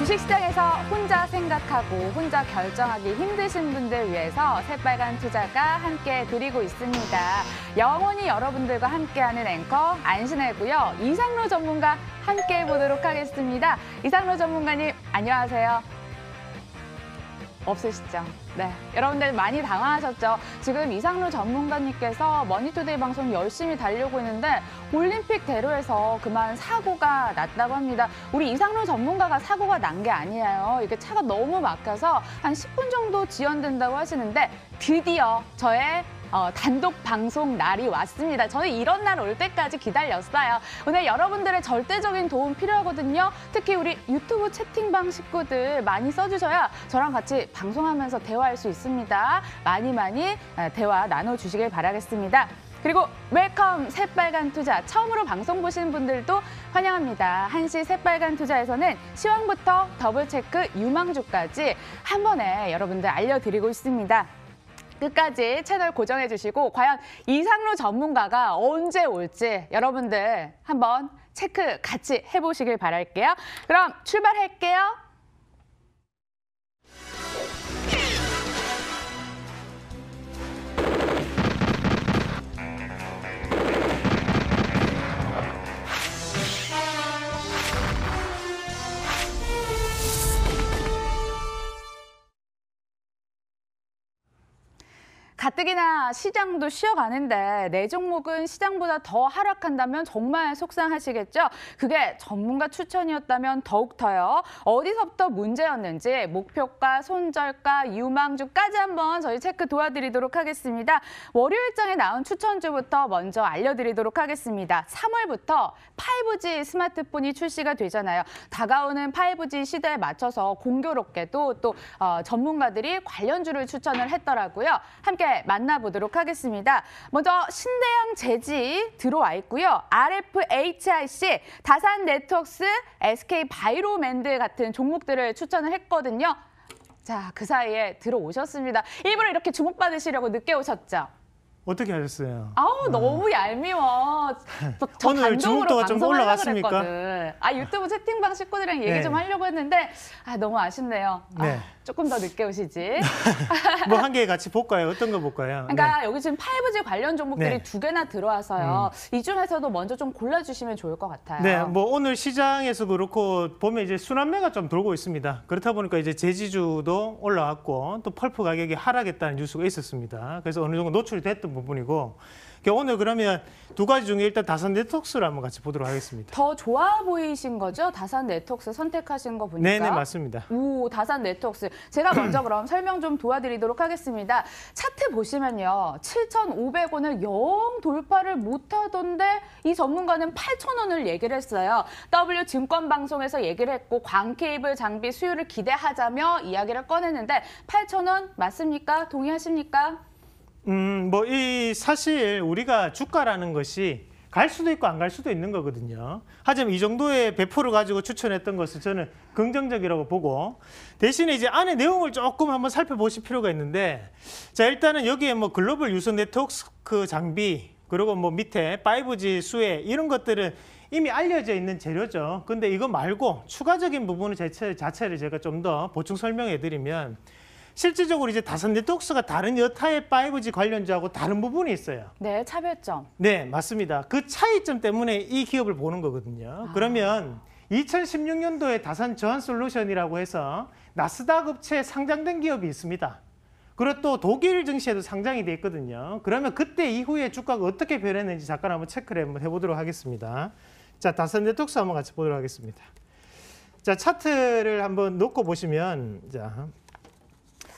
주식시장에서 혼자 생각하고 혼자 결정하기 힘드신 분들 위해서 새빨간 투자가 함께 드리고 있습니다. 영원히 여러분들과 함께하는 앵커 안신혜고요. 이상로 전문가 함께 해보도록 하겠습니다. 이상로 전문가님 안녕하세요. 없으시죠? 네, 여러분들 많이 당황하셨죠? 지금 이상로 전문가님께서 머니투데이 방송 열심히 달리고 있는데 올림픽 대로에서 그만 사고가 났다고 합니다. 우리 이상로 전문가가 사고가 난 게 아니에요. 이게 차가 너무 막혀서 한 10분 정도 지연된다고 하시는데 드디어 저의 단독 방송 날이 왔습니다. 저는 이런 날 올 때까지 기다렸어요. 오늘 여러분들의 절대적인 도움 필요하거든요. 특히 우리 유튜브 채팅방 식구들 많이 써주셔야 저랑 같이 방송하면서 대화할 수 있습니다. 많이 대화 나눠주시길 바라겠습니다. 그리고 웰컴 새빨간 투자 처음으로 방송 보시는 분들도 환영합니다. 한시 새빨간 투자에서는 시황부터 더블체크 유망주까지 한 번에 여러분들 알려드리고 있습니다. 끝까지 채널 고정해 주시고 과연 이상로 전문가가 언제 올지 여러분들 한번 체크 같이 해보시길 바랄게요. 그럼 출발할게요. 가뜩이나 시장도 쉬어가는데 내 종목은 시장보다 더 하락한다면 정말 속상하시겠죠? 그게 전문가 추천이었다면 더욱더요. 어디서부터 문제였는지 목표가, 손절가, 유망주까지 한번 저희 체크 도와드리도록 하겠습니다. 월요일장에 나온 추천주부터 먼저 알려드리도록 하겠습니다. 3월부터 5G 스마트폰이 출시가 되잖아요. 다가오는 5G 시대에 맞춰서 공교롭게도 또 전문가들이 관련주를 추천을 했더라고요. 함께 만나보도록 하겠습니다. 먼저 신대양 재지 들어와 있고요. RFHIC, 다산 네트워크스, SK 바이로맨드 같은 종목들을 추천을 했거든요. 자, 그 사이에 들어오셨습니다. 일부러 이렇게 주목받으시려고 늦게 오셨죠? 어떻게 하셨어요? 아우 너무 얄미워. 저 오늘 주목도가 좀 올라갔습니까? 유튜브 채팅방 식구들이랑 얘기 좀 하려고 했는데 너무 아쉽네요. 네. 조금 더 늦게 오시지. 뭐 한 개 같이 볼까요? 어떤 거 볼까요? 그러니까 여기 지금 5G 관련 종목들이 네. 2개나 들어와서요. 이 중에서도 먼저 좀 골라주시면 좋을 것 같아요. 네, 뭐 오늘 시장에서 그렇고 보면 이제 순환매가 좀 돌고 있습니다. 그렇다 보니까 이제 제지주도 올라왔고 또 펄프 가격이 하락했다는 뉴스가 있었습니다. 그래서 어느 정도 노출이 됐던 부분이고 오늘 그러면 두 가지 중에 일단 다산 네트워크스를 한번 같이 보도록 하겠습니다. 더 좋아 보이신 거죠? 다산 네트워크스 선택하신 거 보니까. 네네, 맞습니다. 오, 다산 네트워크스. 제가 먼저 그럼 설명 좀 도와드리도록 하겠습니다. 차트 보시면요. 7,500원을 영 돌파를 못하던데 이 전문가는 8,000원을 얘기를 했어요. W증권방송에서 얘기를 했고 광케이블 장비 수요를 기대하자며 이야기를 꺼냈는데 8,000원 맞습니까? 동의하십니까? 사실 우리가 주가라는 것이 갈 수도 있고 안 갈 수도 있는 거거든요. 하지만 이 정도의 배포를 가지고 추천했던 것은 저는 긍정적이라고 보고 대신에 이제 안에 내용을 조금 한번 살펴보실 필요가 있는데 자, 일단은 여기에 뭐 글로벌 유선 네트워크 장비 그리고 뭐 밑에 5G 수혜 이런 것들은 이미 알려져 있는 재료죠. 근데 이거 말고 추가적인 부분 자체를 제가 좀 더 보충 설명해 드리면 실질적으로 이제 다산 네트워크스가 다른 여타의 5G 관련주하고 다른 부분이 있어요. 네, 차별점. 네, 맞습니다. 그 차이점 때문에 이 기업을 보는 거거든요. 그러면 2016년도에 다산 저한솔루션이라고 해서 나스닥 업체에 상장된 기업이 있습니다. 그리고 또 독일 증시에도 상장이 돼 있거든요. 그러면 그때 이후에 주가가 어떻게 변했는지 잠깐 한번 체크를 한번 해보도록 하겠습니다. 자, 다산 네트워크스 한번 같이 보도록 하겠습니다. 자, 차트를 한번 놓고 보시면 자.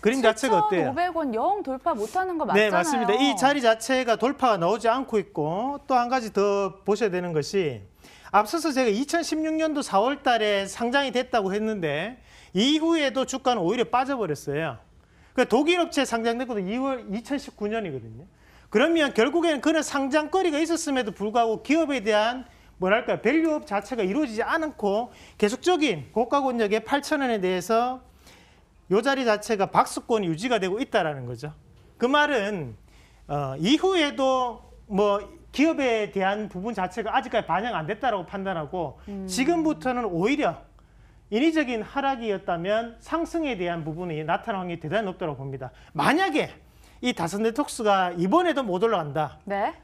그림 자체가 어때요? 7,500원 영 돌파 못하는 거 맞잖아요. 네, 맞습니다. 이 자리 자체가 돌파가 나오지 않고 있고 또 한 가지 더 보셔야 되는 것이 앞서서 제가 2016년도 4월 달에 상장이 됐다고 했는데 이후에도 주가는 오히려 빠져버렸어요. 그러니까 독일 업체에 상장됐거든 2019년이거든요. 그러면 결국에는 그런 상장거리가 있었음에도 불구하고 기업에 대한 뭐랄까 밸류업 자체가 이루어지지 않고 계속적인 고가 권역의 8,000원에 대해서 이 자리 자체가 박스권이 유지가 되고 있다는 거죠. 그 말은 이후에도 뭐 기업에 대한 부분 자체가 아직까지 반영 안 됐다라고 판단하고 지금부터는 오히려 인위적인 하락이었다면 상승에 대한 부분이 나타날 확률이 대단히 높다고 봅니다. 만약에 이 다선 네트워크스가 이번에도 못 올라간다. 네.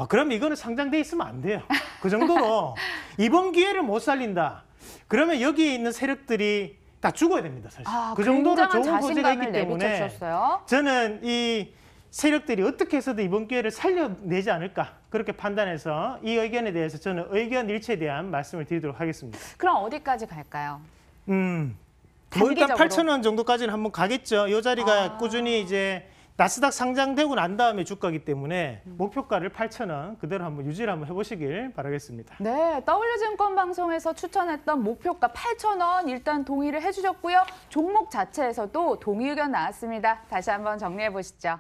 그럼 이거는 상장돼 있으면 안 돼요. 그 정도로 이번 기회를 못 살린다. 그러면 여기에 있는 세력들이 다 죽어야 됩니다. 사실. 그 정도로 좋은 호재가 있기 때문에 내비쳐주셨어요. 저는 이 세력들이 어떻게 해서든 이번 기회를 살려내지 않을까 그렇게 판단해서 이 의견에 대해서 저는 의견 일치에 대한 말씀을 드리도록 하겠습니다. 그럼 어디까지 갈까요? 뭐 일단 단기적으로. 8,000원 정도까지는 한번 가겠죠. 이 자리가 꾸준히 이제 나스닥 상장되고 난 다음에 주가이기 때문에 목표가를 8,000원 그대로 한번 유지를 한번 해보시길 바라겠습니다. 네, W증권 방송에서 추천했던 목표가 8,000원 일단 동의를 해주셨고요. 종목 자체에서도 동의 의견 나왔습니다. 다시 한번 정리해 보시죠.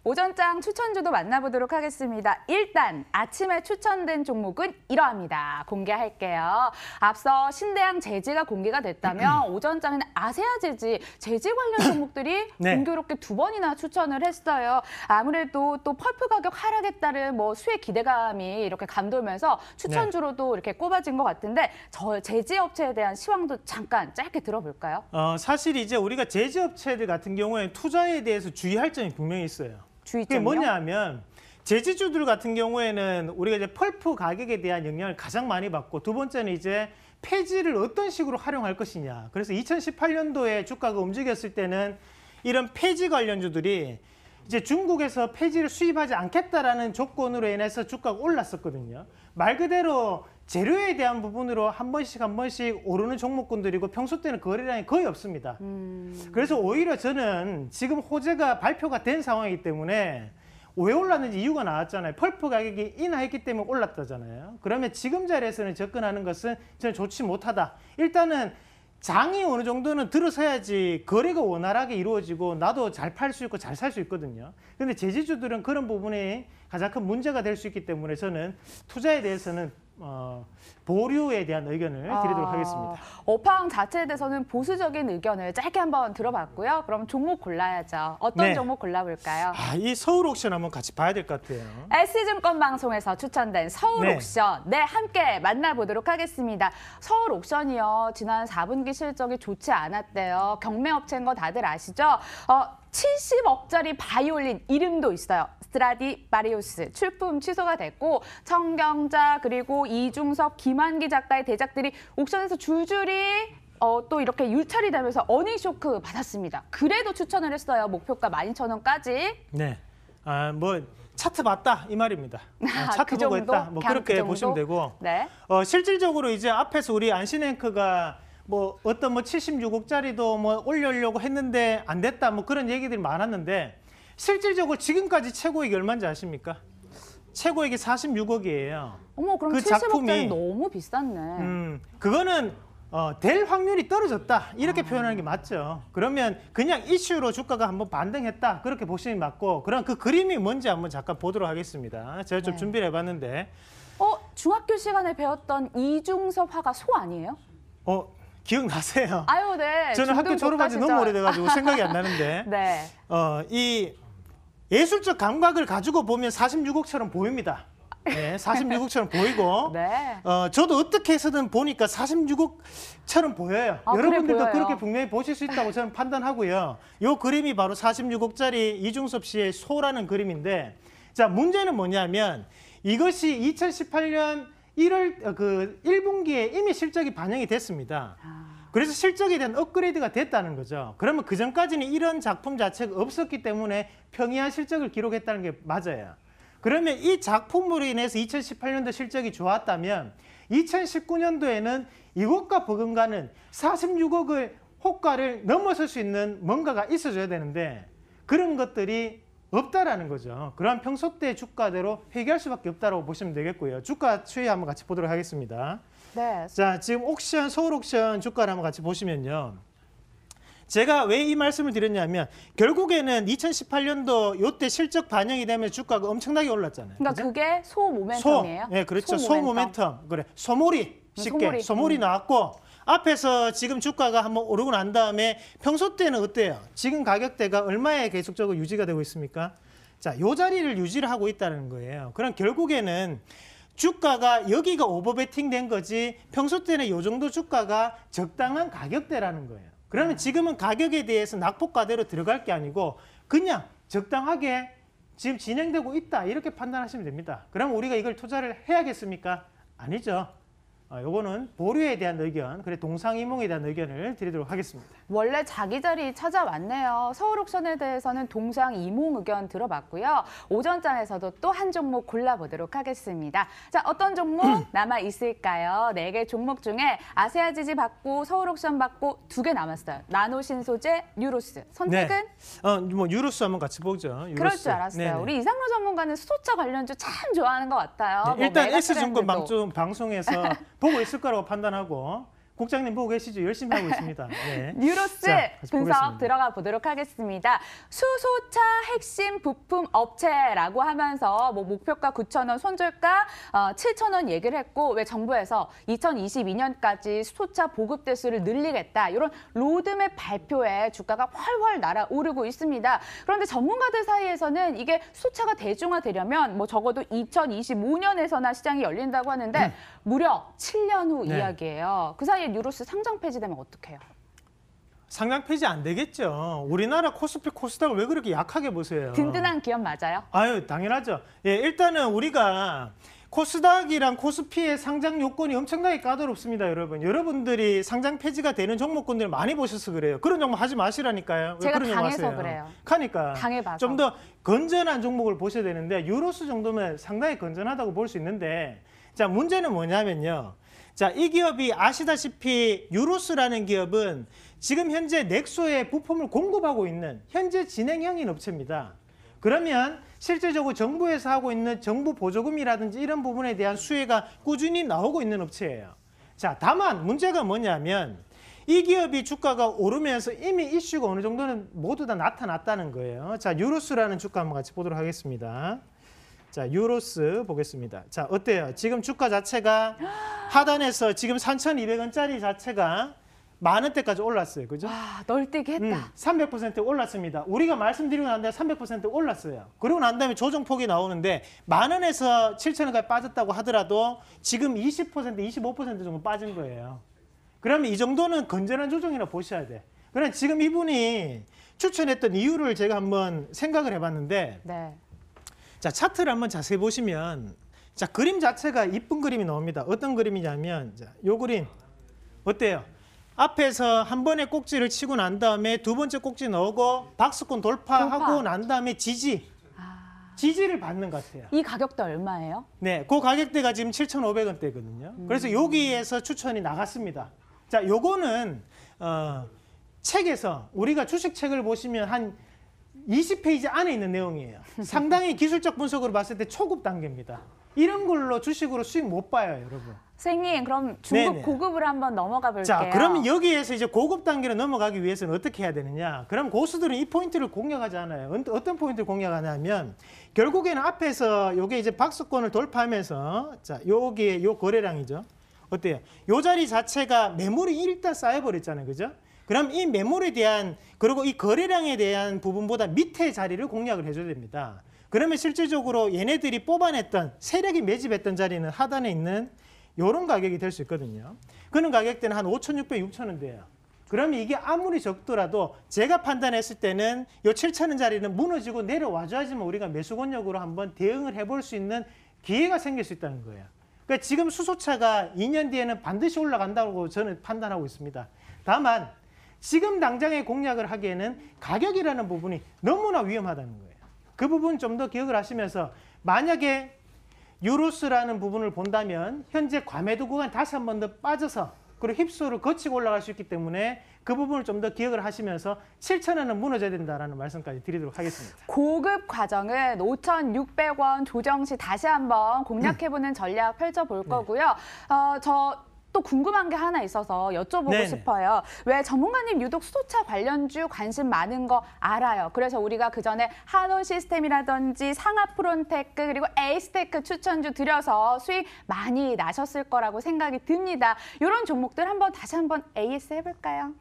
오전장 추천주도 만나보도록 하겠습니다. 일단 아침에 추천된 종목은 이러합니다. 공개할게요. 앞서 신대양 제지가 공개가 됐다면 오전장에는 아세아 제지, 제지 관련 종목들이 네. 공교롭게 2번이나 추천을 했어요. 아무래도 또 펄프 가격 하락에 따른 뭐 수혜 기대감이 이렇게 감돌면서 추천주로도 이렇게 꼽아진 것 같은데 저 제지업체에 대한 시황도 잠깐 짧게 들어볼까요? 사실 이제 우리가 제지업체들 같은 경우에 투자에 대해서 주의할 점이 분명히 있어요. 그게 주의점이요? 뭐냐 하면 제지주들 같은 경우에는 우리가 이제 펄프 가격에 대한 영향을 가장 많이 받고 두 번째는 이제 폐지를 어떤 식으로 활용할 것이냐. 그래서 2018년도에 주가가 움직였을 때는 이런 폐지 관련주들이 이제 중국에서 폐지를 수입하지 않겠다라는 조건으로 인해서 주가가 올랐었거든요. 말 그대로 재료에 대한 부분으로 한 번씩 오르는 종목군들이고 평소 때는 거래량이 거의 없습니다. 그래서 오히려 저는 지금 호재가 발표가 된 상황이기 때문에 왜 올랐는지 이유가 나왔잖아요. 펄프 가격이 인하했기 때문에 올랐다잖아요. 그러면 지금 자리에서는 접근하는 것은 저는 좋지 못하다. 일단은 장이 어느 정도는 들어서야지 거래가 원활하게 이루어지고 나도 잘 팔 수 있고 잘 살 수 있거든요. 근데 제지주들은 그런 부분이 가장 큰 문제가 될 수 있기 때문에 저는 투자에 대해서는 보류에 대한 의견을 드리도록 하겠습니다. 업황 자체에 대해서는 보수적인 의견을 짧게 한번 들어봤고요. 그럼 종목 골라야죠. 어떤 네. 종목 골라볼까요? 이 서울 옥션 한번 같이 봐야 될 것 같아요. S증권 방송에서 추천된 서울 네. 옥션. 네, 함께 만나보도록 하겠습니다. 서울 옥션이요. 지난 4분기 실적이 좋지 않았대요. 경매업체인 거 다들 아시죠? 70억짜리 바이올린 이름도 있어요. 스트라디바리우스 출품 취소가 됐고 청경자 그리고 이중섭, 김한기 작가의 대작들이 옥션에서 줄줄이 또 이렇게 유찰이 되면서 어닝 쇼크 받았습니다. 그래도 추천을 했어요. 목표가 12,000원까지. 네, 뭐 차트 봤다 이 말입니다. 차트 그 보고 정도? 했다. 뭐 그냥 그렇게 그 정도? 보시면 되고. 네. 실질적으로 이제 앞에서 우리 안신앵커가 뭐 어떤 뭐 76억짜리도 뭐 올려려고 했는데 안 됐다 뭐 그런 얘기들이 많았는데 실질적으로 지금까지 최고액이 얼마인지 아십니까? 최고액이 46억이에요. 어머, 그럼 그 70억짜리 작품이 너무 비쌌네. 그거는 될 확률이 떨어졌다 이렇게 표현하는 게 맞죠. 그러면 그냥 이슈로 주가가 한번 반등했다 그렇게 보시면 맞고 그럼 그 그림이 뭔지 한번 잠깐 보도록 하겠습니다. 제가 좀 준비를 해봤는데 중학교 시간에 배웠던 이중섭 화가 소 아니에요? 기억나세요? 아유, 네. 저는 학교 졸업한 지 너무 오래돼가지고 생각이 안 나는데 네. 이 예술적 감각을 가지고 보면 46억처럼 보입니다. 네, 46억처럼 보이고 네. 저도 어떻게 해서든 보니까 46억처럼 보여요. 그래 여러분들도 보여요. 그렇게 분명히 보실 수 있다고 저는 판단하고요. 이 그림이 바로 46억짜리 이중섭 씨의 소라는 그림인데 자 문제는 뭐냐면 이것이 2018년 1분기에 이미 실적이 반영이 됐습니다. 그래서 실적에 대한 업그레이드가 됐다는 거죠. 그러면 그 전까지는 이런 작품 자체가 없었기 때문에 평이한 실적을 기록했다는 게 맞아요. 그러면 이 작품으로 인해서 2018년도 실적이 좋았다면 2019년도에는 이것과 버금가는 46억을 호가를 넘어설 수 있는 뭔가가 있어줘야 되는데 그런 것들이 없다라는 거죠. 그러한 평소 때 주가대로 회귀할 수밖에 없다고 보시면 되겠고요. 주가 추이 한번 같이 보도록 하겠습니다. 네. 자, 지금 옥션, 서울 옥션 주가를 한번 같이 보시면요. 제가 왜 이 말씀을 드렸냐면 결국에는 2018년도 요때 실적 반영이 되면 주가가 엄청나게 올랐잖아요. 그러니까 그죠? 그게 소 모멘텀이에요? 네, 그렇죠. 소 소 모멘텀. 그래. 소몰이 쉽게 소몰이 나왔고 앞에서 지금 주가가 한번 오르고 난 다음에 평소 때는 어때요? 지금 가격대가 얼마에 계속적으로 유지가 되고 있습니까? 자, 요 자리를 유지를 하고 있다는 거예요. 그럼 결국에는 주가가 여기가 오버베팅 된 거지 평소 때는 요 정도 주가가 적당한 가격대라는 거예요. 그러면 지금은 가격에 대해서 낙폭과대로 들어갈 게 아니고 그냥 적당하게 지금 진행되고 있다 이렇게 판단하시면 됩니다. 그럼 우리가 이걸 투자를 해야겠습니까? 아니죠. 요거는 보류에 대한 의견, 그래 동상이몽에 대한 의견을 드리도록 하겠습니다. 원래 자기 자리 찾아왔네요. 서울옥션에 대해서는 동상이몽 의견 들어봤고요. 오전장에서도 또 한 종목 골라보도록 하겠습니다. 자, 어떤 종목 남아 있을까요? 4개 종목 중에 아세아지지 받고 서울옥션 받고 2개 남았어요. 나노신소재, 뉴로스. 선택은? 네. 뭐 뉴로스 한번 같이 보죠. 뉴로스. 그럴 줄 알았어요. 네네. 우리 이상로 전문가는 수소차 관련주 참 좋아하는 것 같아요. 네, 일단 메가 S증권 트렌드도. 방송에서 보고 있을 거라고 판단하고 국장님 보고 계시죠? 열심히 하고 있습니다. 네. 뉴로스 자, 같이 분석 보겠습니다. 들어가 보도록 하겠습니다. 수소차 핵심 부품 업체라고 하면서 뭐 목표가 9,000원, 손절가 7,000원 얘기를 했고 왜 정부에서 2022년까지 수소차 보급 대수를 늘리겠다 이런 로드맵 발표에 주가가 훨훨 날아오르고 있습니다. 그런데 전문가들 사이에서는 이게 수소차가 대중화되려면 뭐 적어도 2025년에서나 시장이 열린다고 하는데 무려 7년 후 네. 이야기예요. 그 사이에 뉴로스 상장 폐지되면 어떡해요? 상장 폐지 안 되겠죠. 우리나라 코스피 코스닥을 왜 그렇게 약하게 보세요? 든든한 기업 맞아요? 아유, 당연하죠. 예, 일단은 우리가 코스닥이랑 코스피의 상장 요건이 엄청나게 까다롭습니다, 여러분. 여러분들이 상장 폐지가 되는 종목군들 많이 보셔서 그래요. 그런 종목 하지 마시라니까요. 왜 제가 그런 종목 당해서 하세요? 그래요. 그러니까 당해봐서. 좀 더 건전한 종목을 보셔야 되는데 유로스 정도면 상당히 건전하다고 볼 수 있는데 자, 문제는 뭐냐면요. 자, 이 기업이 아시다시피 유로스라는 기업은 지금 현재 넥소에 부품을 공급하고 있는 현재 진행형인 업체입니다. 그러면 실제적으로 정부에서 하고 있는 정부 보조금이라든지 이런 부분에 대한 수혜가 꾸준히 나오고 있는 업체예요. 자, 다만 문제가 뭐냐면 이 기업이 주가가 오르면서 이미 이슈가 어느 정도는 모두 다 나타났다는 거예요. 자, 유로스라는 주가 한번 같이 보도록 하겠습니다. 자, 유로스 보겠습니다. 자, 어때요? 지금 주가 자체가 하단에서 지금 3,200원짜리 자체가 10,000원대까지 올랐어요. 그죠? 와, 널뛰기 했다. 300% 올랐습니다. 우리가 말씀드리고 난 다음에 300% 올랐어요. 그리고 난 다음에 조정폭이 나오는데 10,000원에서 7,000원까지 빠졌다고 하더라도 지금 20%, 25% 정도 빠진 거예요. 그러면 이 정도는 건전한 조정이라 보셔야 돼. 그럼 지금 이분이 추천했던 이유를 제가 한번 생각을 해봤는데 네. 자, 차트를 한번 자세히 보시면 자, 그림 자체가 이쁜 그림이 나옵니다. 어떤 그림이냐면 자, 요 그림 어때요? 앞에서 한 번에 꼭지를 치고 난 다음에 두 번째 꼭지 넣고 박스권 돌파하고 난 다음에 지지를 받는 것 같아요. 이 가격대 얼마예요? 네, 그 가격대가 지금 7,500원대거든요. 그래서 여기에서 추천이 나갔습니다. 자, 요거는 책에서 우리가 주식책을 보시면 한 20페이지 안에 있는 내용이에요. 상당히 기술적 분석으로 봤을 때 초급 단계입니다. 이런 걸로 주식으로 수익 못 봐요, 여러분. 선생님, 그럼 중급 네네. 고급으로 한번 넘어가 볼게요. 자, 그러면 여기에서 이제 고급 단계로 넘어가기 위해서는 어떻게 해야 되느냐? 그럼 고수들은 이 포인트를 공략하지 않아요. 어떤 포인트를 공략하냐면 결국에는 앞에서 요게 이제 박스권을 돌파하면서 자, 요게 요 거래량이죠. 어때요? 요 자리 자체가 매물이 일단 쌓여버렸잖아요, 그죠? 그럼 이 매물에 대한 그리고 이 거래량에 대한 부분보다 밑에 자리를 공략을 해줘야 됩니다. 그러면 실질적으로 얘네들이 뽑아냈던 세력이 매집했던 자리는 하단에 있는 이런 가격이 될 수 있거든요. 그런 가격대는 한 5,600, 6,000원대예요. 그러면 이게 아무리 적더라도 제가 판단했을 때는 이 7,000원 자리는 무너지고 내려와줘야지만 우리가 매수 권역으로 한번 대응을 해볼 수 있는 기회가 생길 수 있다는 거예요. 그러니까 지금 수소차가 2년 뒤에는 반드시 올라간다고 저는 판단하고 있습니다. 다만 지금 당장의 공략을 하기에는 가격이라는 부분이 너무나 위험하다는 거예요. 그 부분 좀 더 기억을 하시면서 만약에 유로스라는 부분을 본다면 현재 과매도 구간 다시 한 번 더 빠져서 그리고 힙소를 거치고 올라갈 수 있기 때문에 그 부분을 좀 더 기억을 하시면서 7,000원은 무너져야 된다는 말씀까지 드리도록 하겠습니다. 고급 과정은 5,600원 조정 시 다시 한번 공략해보는 전략 펼쳐볼 거고요. 또 궁금한 게 하나 있어서 여쭤보고 네네. 싶어요. 왜 전문가님 유독 수소차 관련주 관심 많은 거 알아요. 그래서 우리가 그전에 한온 시스템이라든지 상하프론테크 그리고 에이스테크 추천주 드려서 수익 많이 나셨을 거라고 생각이 듭니다. 이런 종목들 다시 한번 AS 해볼까요?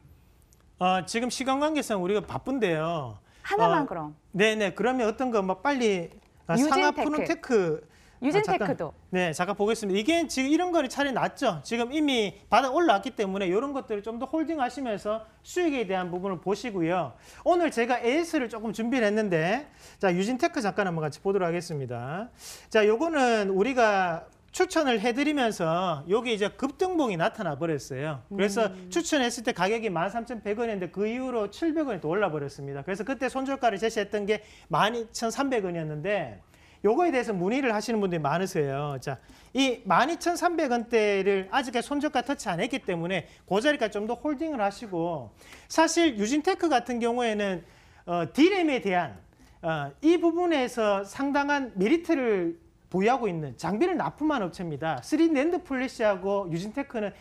지금 시간 관계상 우리가 바쁜데요. 하나만 그럼. 네네. 그러면 어떤 거 뭐 빨리 유진테크. 상하프론테크. 유진테크도. 잠깐 보겠습니다. 이게 지금 이런 거는 차례 났죠. 지금 이미 바닥 올라왔기 때문에 이런 것들을 좀 더 홀딩하시면서 수익에 대한 부분을 보시고요. 오늘 제가 AS를 조금 준비를 했는데, 자 유진테크 잠깐 한번 같이 보도록 하겠습니다. 자, 요거는 우리가 추천을 해드리면서 여기 이제 급등봉이 나타나 버렸어요. 그래서 추천했을 때 가격이 13,100원이었는데 그 이후로 700원이 또 올라 버렸습니다. 그래서 그때 손절가를 제시했던 게 12,300원이었는데 요거에 대해서 문의를 하시는 분들이 많으세요. 자, 이 12,300원대를 아직까지 손절가 터치 안 했기 때문에 그 자리까지 좀 더 홀딩을 하시고, 사실 유진테크 같은 경우에는 D램에 대한 이 부분에서 상당한 메리트를 보유하고 있는 장비를 납품한 업체입니다. 3D 낸드 플래시하고 유진테크는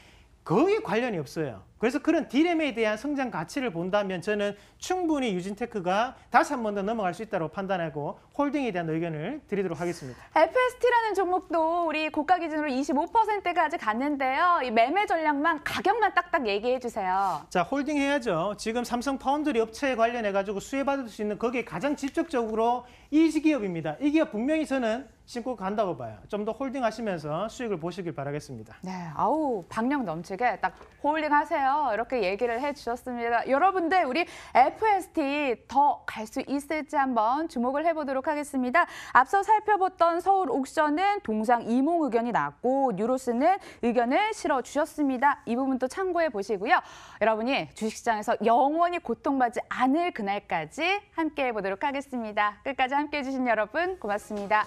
거의 관련이 없어요. 그래서 그런 D램에 대한 성장 가치를 본다면 저는 충분히 유진테크가 다시 한 번 더 넘어갈 수 있다고 판단하고 홀딩에 대한 의견을 드리도록 하겠습니다. FST라는 종목도 우리 고가 기준으로 25%까지 갔는데요. 이 매매 전략만 가격만 딱딱 얘기해 주세요. 자, 홀딩 해야죠. 지금 삼성 파운드리 업체에 관련해 가지고 수혜받을 수 있는 거기에 가장 직접적으로 이 기업입니다. 이 기업 분명히 저는 신고 간다고 봐요. 좀 더 홀딩 하시면서 수익을 보시길 바라겠습니다. 네, 아우 박력 넘치게 딱 홀딩 하세요. 이렇게 얘기를 해주셨습니다. 여러분들 우리 FST 더 갈 수 있을지 한번 주목을 해보도록 하겠습니다. 앞서 살펴봤던 서울 옥션은 동상 이몽 의견이 나왔고 뉴로스는 의견을 실어주셨습니다. 이 부분도 참고해 보시고요. 여러분이 주식시장에서 영원히 고통받지 않을 그날까지 함께 해보도록 하겠습니다. 끝까지 함께해 주신 여러분 고맙습니다.